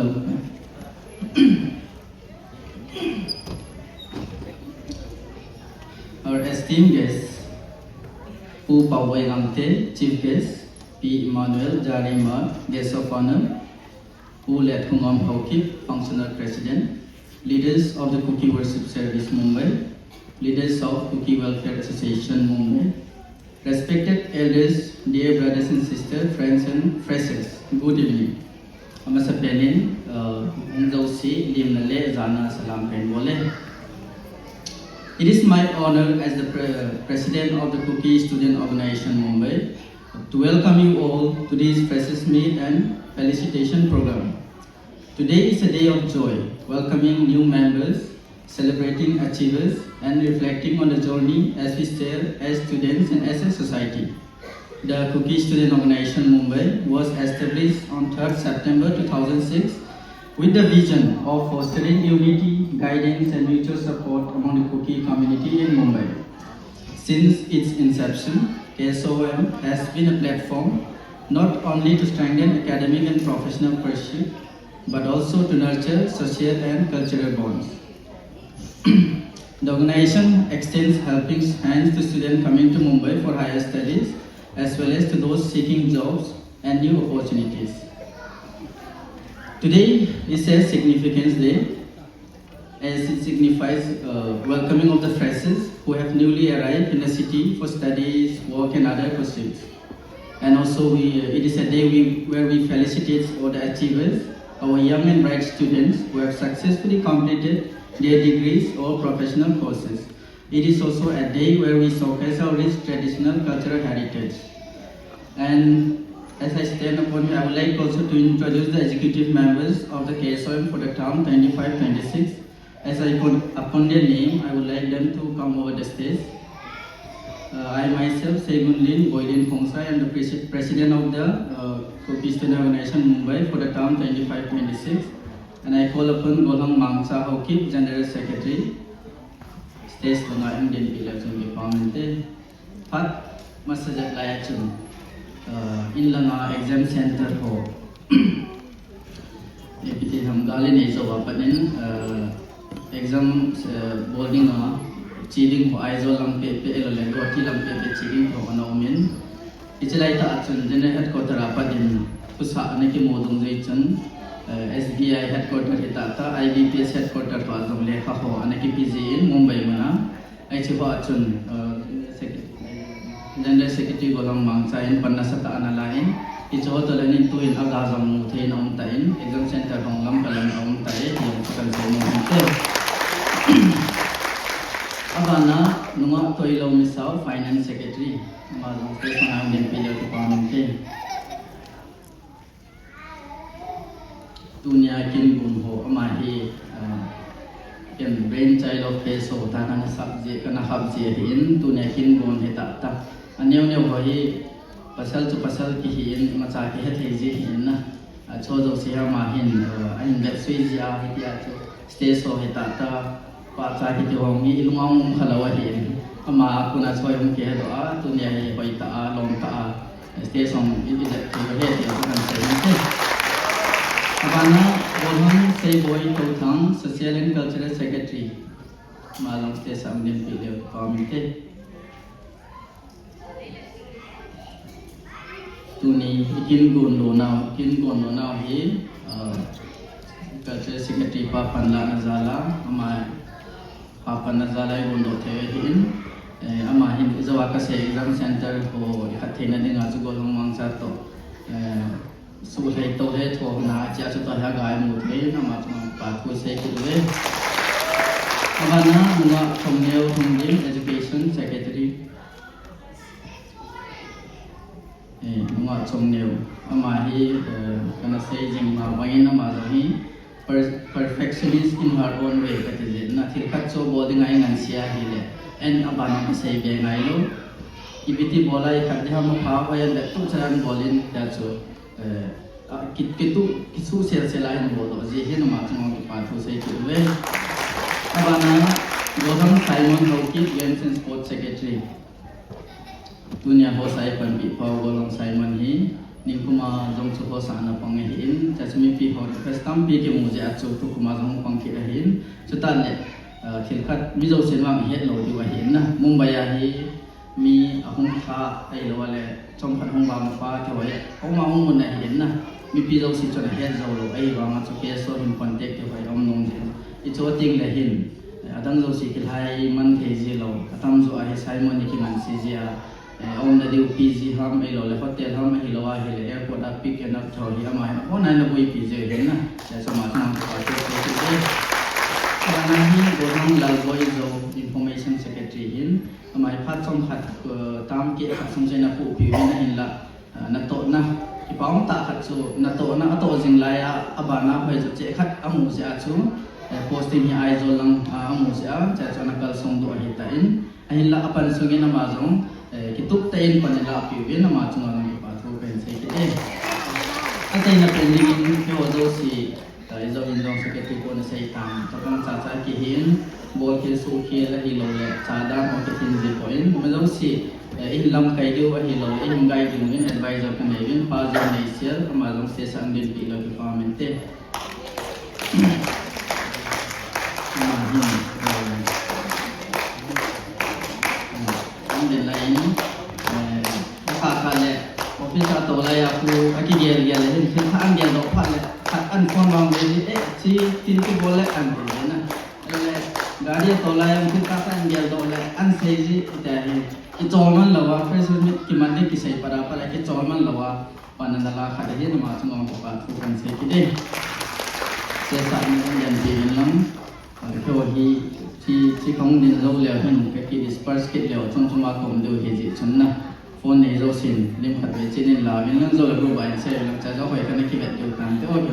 Hello. Our esteemed guests, Pu Pawai Ngamte, Chief Guest, P. Emmanuel Jarima, Guest of Honor, Pu Let Hungam Haukip, Functional President, leaders of the Cookie Worship Service Mumbai, leaders of Cookie Welfare Association Mumbai, respected elders, dear brothers and sisters, friends and freshers, good evening. Amasa Pelin, Ungzausi, Limnale, Zana, Salam, Penwole. It is my honor as the President of the Cookie Student Organization Mumbai to welcome you all to this precious meet and felicitation program. Today is a day of joy, welcoming new members, celebrating achievers, and reflecting on the journey as we share as students and as a society. The Cookie Student Organization Mumbai was established on 3rd September 2006 with the vision of fostering unity, guidance, and mutual support among the Cookie community in Mumbai. Since its inception, KSOM has been a platform not only to strengthen academic and professional pursuit, but also to nurture social and cultural bonds. The organization extends helping hands to students coming to Mumbai for higher studies, as well as to those seeking jobs and new opportunities. Today is a significant day as it signifies welcoming of the freshers who have newly arrived in the city for studies, work and other pursuits. And also it is a day where we felicitate all the achievers, our young and bright students who have successfully completed their degrees or professional courses. It is also a day where we showcase our rich traditional cultural heritage. And as I stand upon here, I would like also to introduce the executive members of the KSOM for the term 25-26. As I call upon their name, I would like them to come over the stage. I myself, Segun Lin Boylin Hongsai, am the president of the Cookie Student Organization Mumbai for the term 25-26. And I call upon Golhang Mangsa Haukip, General Secretary. Stage Lunga Indian Election Department. Pat Masajat Layachun. In Langa Exam Center ho. Epiti ham galin iso wapanin exam boarding cheating ho aizo lang pe elole goti lang pe cheating ho anomin. Ichilai ta achun general headquarter apadin pusa anaki modong jaichun SBI headquarter hitata IBPS headquarter to adong lekha ho anaki PG in Mumbai mana aichi ho achun General Secretary Golhang Mangsa in Panasata Analain, it's all the learning to in Agazam Mutain on Tain, Exam Center Honglam Kalam on Tai, yung Pakansa Abana, Nunga Toilo Misao, Finance Secretary, Mazang Stefan and Pillar Department. Dunia Kin Bunho, Amahi, Ken brainchild of Peso, Takana subject, Kana Habsi in, Dunia Kin Bun Hitata. Anyo hohi pasal tu pasal kihin maca ki hethi hin na chodo sia ma hin ain that sui ja hitia chu stage ho hita ta pa cha ki hong mi ilungong khalawa hin ama kuna choi hong ke do a tu ne hi hoi ta a long ta a stage song it that ki he ti kan se ni abana Golhang sei boy to thang social and cultural secretary malong stage samdin pile committee Tuni ikin gun lo now he cultural secretary Papan La Nazala ama Papan Nazala gun do the hin ama hin zawaka se exam center ho khathena dinga chu Golhang Mangsa to su hai to he tho na cha chu to ha gai mu the ama pa thu se ki le ama na nga Thomneu Thongding education secretary Nunga Chomneu Amahi kana say jing ma wain ama hi perfectionist in her own way that is it na thirkat so boarding ai ngan sia hi le and abana ka say be ngai lo ibiti bolai khadhi ham pha wa ya tu charan bolin da so kitu sel selai no bolo je hin ma chang ki pa thu say ki we abana Golhang Simon Haukip Games and Sports Secretary Dunia ho sai pan pi pau Golhang Simon hi ningkuma jong chu ho sana pangahin jasmi pi hot custom pi ke mu ja chu tu kuma jong pang ki ahin chutan ne thilkhat mi zo sen wang het lo ti wa hin na mumbai a hi mi ahung kha ai lo wale chom khat hong ba ma pa ke wa hong ma hong mun na hin na mi pi zo si chon het zo lo ai wa ma chu ke so him contact ke wa om nong hin I chu ting le hin adang zo si kilhai man the ji lo atam zo a hi simon ni ki man si ji a ông đã điều PG ham ấy rồi hotel ham ấy rồi hay là airport đã pick and up cho hi ama có này là vui PG đấy na để cho mà tham khảo cho cái và này hi có tham là vui rồi information secretary hin ama phát trong hạt tam kia hạt trong trên là phụ biểu này hin là na to na cái bóng tạ hạt số na to dừng lại abana phải cho chế khát amu sẽ chú posting hi ai rồi lang amu sẽ cho na kal song do hi tain hin là apan sugin na mazong kituk tain panila piwin na macungan ng ipatro pensay kiti atay na pendingin kyo do si izo indong sakiti ko na sa itang tapang tsatsa kihin bol kil suki la hilaw le tsada o kitin zipoin kumazaw si ilam kay diw a hilaw ilang guide yun advisor ka na yun pazo na isyal kumazaw si saan din pilaw ki pamente Office atau layak aku gel hin khang gel do phat le khat an khon bang le chi tin ki bole an le na le gari to layak ki ta an gel do le an sei ji ta hi ki cholman lawa first mit ki mande ki sei para ki cholman lawa panandala khat hi ma chungong ko pa thu kan sei ki de se sa ni yan ti lam ko hi chi khong din lo le hin ki disperse ki le chung ma kom do hi ji chun na phone này rồi xin liên hệ với trên nền là bên lưng rồi là group ảnh sẽ làm cho giáo hội cái này khi bạn điều khiển tới ok